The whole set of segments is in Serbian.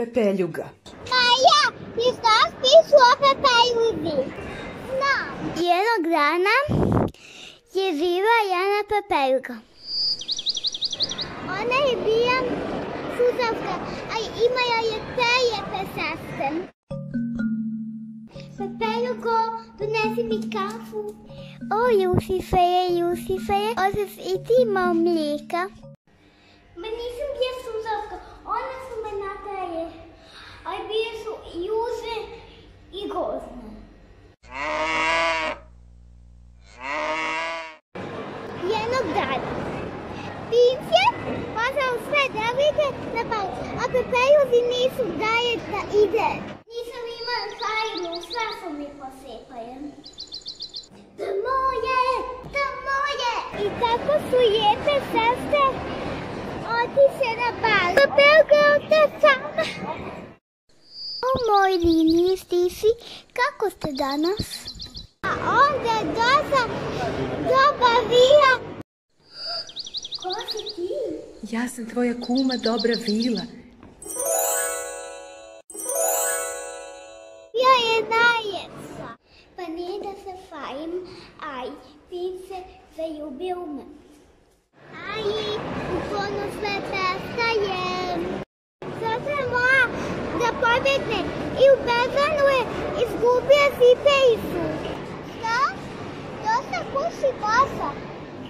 Pepeljuga. Maja, ti znaš pišu o pepeljuzi? Znam. Jednog dana je živa jedna pepeljuga. Ona je bila suzavka, a imala je prelijepe sestre. Pepeljugo, donesi mi kafu. O, Jusifere, otac i ti imao mlijeka? Ma nisam bila suzavka, one su me natrale, ali bile su i južne i grozne. Jednog dana, princ je pozvao sve devojke na bal, a pepeljuzi nisu dali da ide. Nisam imala haljinu, sve su mi posipale. To moje! I tako su lijepe sestre otiše na bal. Pepeljuga je sama. O moj Rini, Stifi, kako ste danas? A onda je došla Dobra Vila. Ko si ti? Ja sam tvoja kuma Dobra Vila. Ja je najljepša. Pa nije da se fajim, aj, princ se zaljubio u me. Aj, uporno sve prestajem. Zato je moja da pobjegne i u bezanu je izgubio Sipejsu. Šta? Dosta kuši bosa.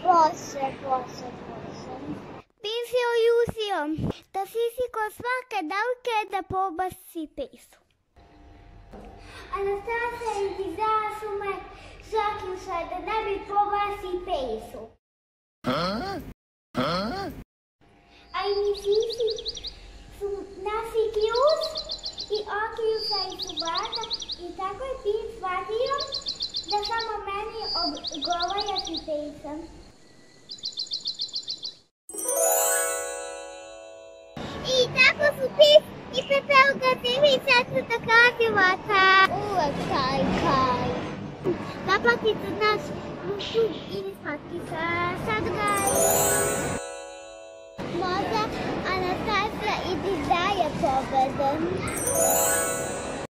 Bože. Princ je oljuzio da sisi ko svake davke da poba Sipejsu. Anastasija i Dizela su me zaključale da ne bi pobila Sipejsu. A i mi sisi su nasi ključ i oključali su vrata i tako je princ shvatio da samo meni odgovara Sipejsa. I tako su princ i Pepeljuga živi i sestra takva života. Uvek kaj. Zaplatica naš mušu ili spatica sadgaj. Možda Anastasija i Dizela pobede.